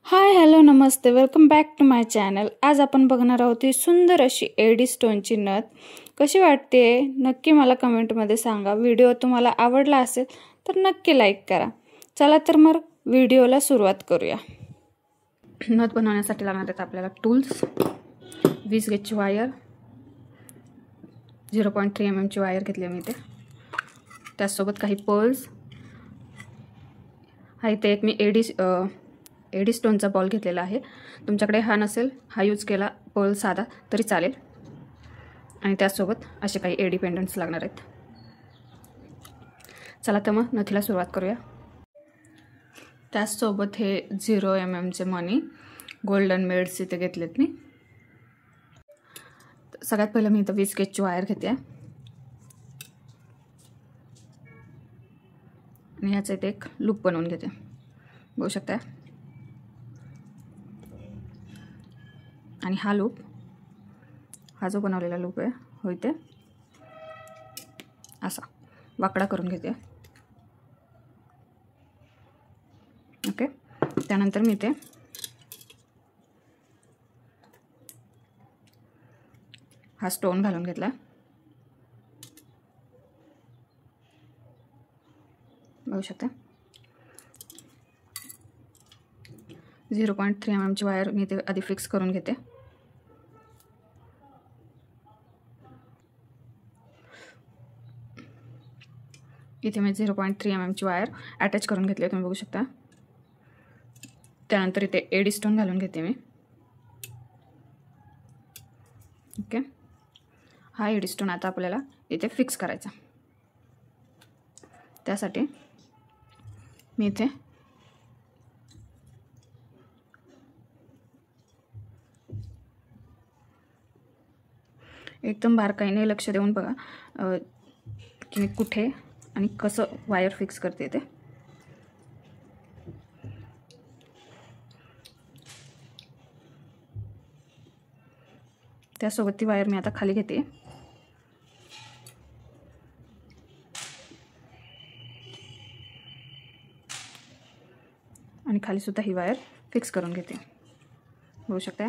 हाय hello नमस्ते welcome back to my channel. आज आपण बघणार आहोत ही सुंदर अशी एडी स्टोनची नथ कशी वाटते नक्की मला कमेंटमध्ये सांगा। व्हिडिओ तुम्हाला आवडला असेल तर नक्की लाईक करा। चला तर मग व्हिडिओला सुरुवात करूया। नथ बनवण्यासाठी लागणार आहेत आपल्याला टूल्स, 20 गेजची वायर, 0.3 mm ची वायर घेतली मी इथे, त्यासोबत काही पर्ल्स हा इथे एक मी एडी स्टोनचा बॉल घेतलेला आहे। तुमच्याकडे हा नसेल, हा यूज केला पर्ल साधा तरी चालेल। आणि त्यासोबत असे काही एडी पेंडंट्स लागणार आहेत। चला तर मग नथीला सुरुवात करूया। त्यासोबत हे 0 mm चे मणी गोल्डन मेड्स इथे घेतलेत मी। सगळ्यात पहिलं मी इथं 20 गेजची वायर घेते आणि याचं इथे एक लूप बनवून घेते, बघू शकता। आणि हा लूप, हा जो बनवलेला लूप आहे हो इथे असा वाकडा करून घेते। ओके, त्यानंतर मी इथे हा स्टोन घालून घेतला, बघू शकता। 0.3 mm ची वायर मी इथे आधी फिक्स करून घेते। इथे मी 0.3 mm ची वायर अटॅच करून घेतली, तुम्ही बघू शकता। त्यानंतर इथे एडी स्टोन घालून घेते मी। ओके, हा एडी स्टोन आता आपल्याला इथे फिक्स करायचा। त्यासाठी मी इथे एकदम बारकाईने लक्ष देऊन बघा की मी कुठे आणि कसं वायर फिक्स करते ते। त्यासोबत ती वायर मी आता खाली घेते आणि खाली सुद्धा ही वायर फिक्स करून घेते, बघू शकता।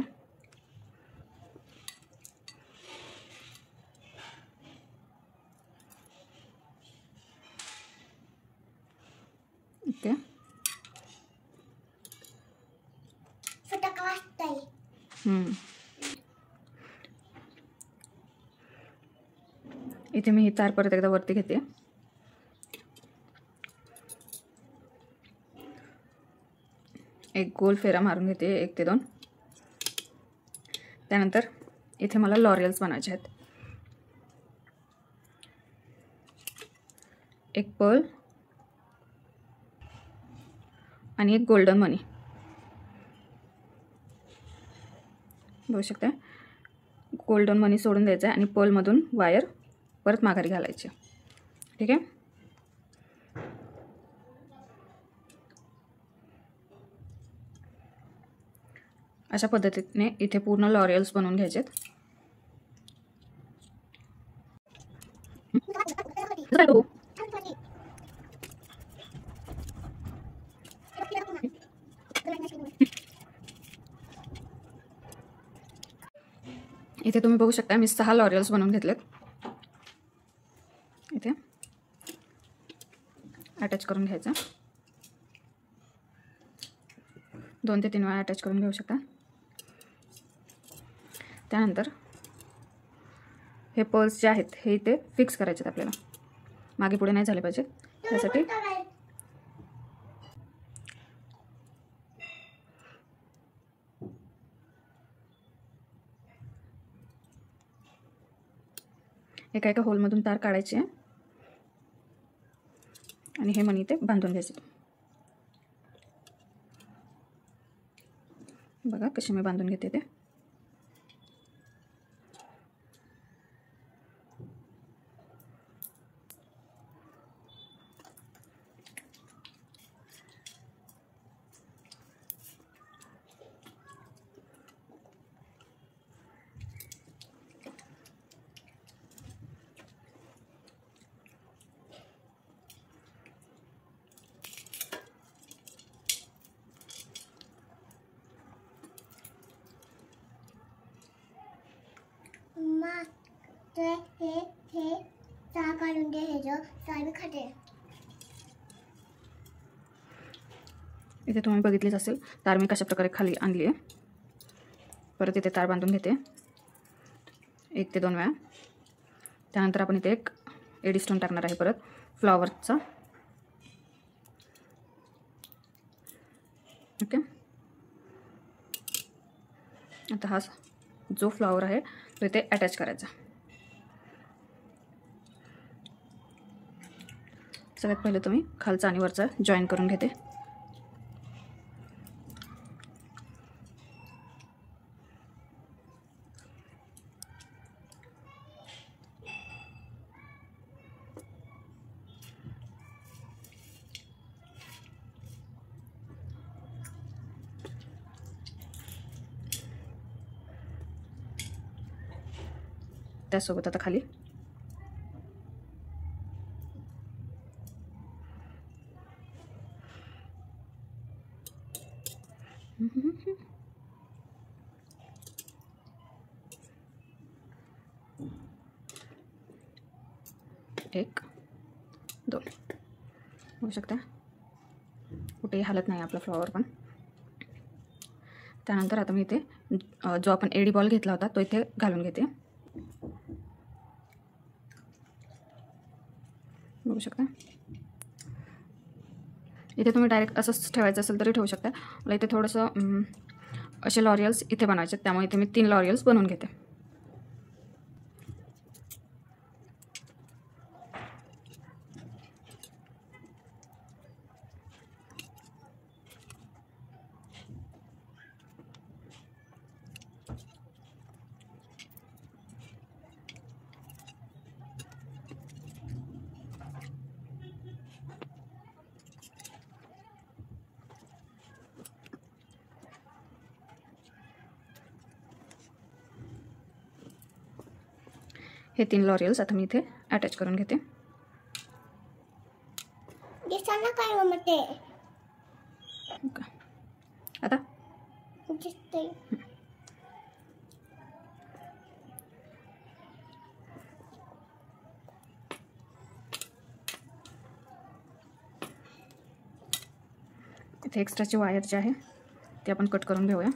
ओके, इथे मी ही तार परत एकदा वरती घेते। एक गोल फेरा मारून घेते, 1 ते 2। त्यानंतर इथे मला लॉरियल्स बनायचे आहेत। एक पर्ल आणि एक गोल्डन मनी, बघू शकता। गोल्डन मनी सोडून द्यायचा आणि पर्ल मधून वायर परत माघारी घालायची, ठीक आहे। अशा पद्धतीने इथे पूर्ण लॉरियल्स बनवून घ्यायचे। इथे तुम्ही बघू शकता मी 6 लॉरियल्स बनवून घेतलेत। इथे अटॅच करून घ्यायचा, 2 ते 3 वेळा अटॅच करून घेऊ शकता। त्यानंतर हे पर्ल्स जे आहेत हे इथे फिक्स करायचे आहेत आपल्याला, मागे पुढे नाही झाले पाहिजे। त्यासाठी एका एका होलमधून तार काढायची आहे आणि हे मणी इथे बांधून घ्यायचे। बघा कशी मी बांधून घेते ते। तर हे चहा काढून दे, हे जो चहा मी खाते. इथे तुम्ही बघितलीच असेल तार मी कशा प्रकारे खाली आणली आहे. परत इथे तार बांधून घेते 1 ते 2 वेळा. त्यानंतर आपण इथे एक एडी स्टोन टाकणार आहे परत फ्लॉवरचा. ओके. आता हा जो फ्लॉवर आहे तो इथे अटॅच करायचा. सगळ्यात पहिले तुम्ही खालचा आणि वरचा जॉईन करून घेते. त्यासोबत आता खाली एक 2 होऊ शकता. कुठेही हालत नाही आपला फ्लॉवर पण. त्यानंतर आता मी इथे जो आपण एडी बॉल घेतला होता तो इथे घालून घेते. बघू शकता. इथे तुम्ही डायरेक्ट असंच ठेवायचं असेल तरी ठेवू शकता. मला इथे थोडंसं असे लॉरियल्स इथे बनवायचे, त्यामुळे इथे मी 3 लॉरियल्स बनवून घेते. हे 3 लॉरियल्स आता मी इथे अटॅच करून घेते. दिसताना काय म्हणते आता दिसते. इथे एक्स्ट्राची वायर जी आहे ती आपण कट करून घेऊया.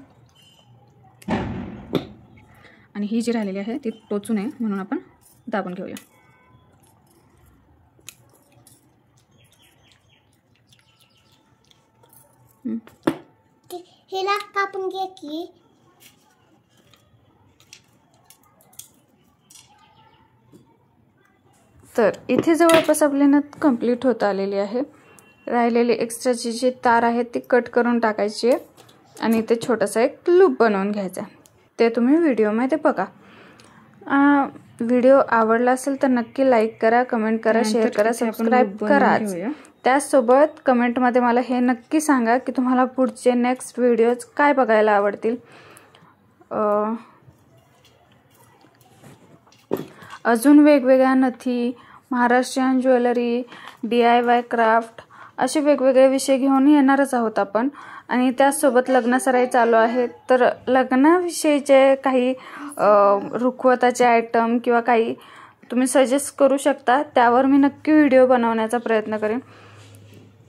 आणि ही जी राहिलेली आहे ती टोचू नये म्हणून आपण दाबून घेऊया. हिला कापून घे की. तर इथे जवळपास आपली नथ कंप्लीट होत आलेली आहे. राहिलेली एक्स्ट्राची जी तार आहे ती कट करून टाकायची आहे आणि इथे छोटासा एक लूप बनवून घ्यायचा. ते तुम्ही व्हिडिओमध्ये बघा. व्हिडिओ आवडला असेल तर नक्की लाईक करा, कमेंट करा, शेअर करा, सबस्क्राईब करा. त्याचसोबत कमेंटमध्ये मला हे नक्की सांगा की तुम्हाला पुढचे नेक्स्ट व्हिडिओज काय बघायला आवडतील. अजून वेगवेगळ्या नथी, महाराष्ट्रीयन ज्वेलरी, DIY क्राफ्ट असे वेगवेगळे विषय घेऊन येणारच आहोत आपण. आणि त्याचसोबत लग्नसराई चालू आहे, तर लग्नाविषयीचे काही रुखवताचे आयटम किंवा काही तुम्ही सजेस्ट करू शकता. त्यावर मी नक्की व्हिडिओ बनवण्याचा प्रयत्न करेन.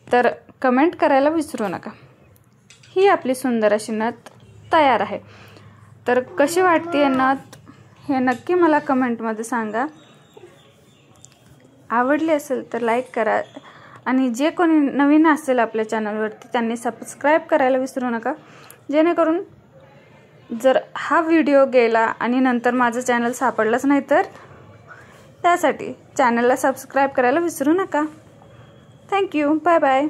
तर कमेंट करायला विसरू नका. ही आपली सुंदर अशी नथ तयार आहे. तर कशी वाटते नथ हे नक्की मला कमेंटमध्ये सांगा. आवडली असेल तर लाईक करा आणि जे कोणी नवीन असेल आपल्या चॅनलवरती त्यांनी सबस्क्राईब करायला विसरू नका. जेणेकरून जर हा व्हिडिओ गेला आणि नंतर माझं चॅनल सापडलंच नाही तर त्यासाठी चॅनलला सबस्क्राईब करायला विसरू नका. थँक्यू. Bye bye.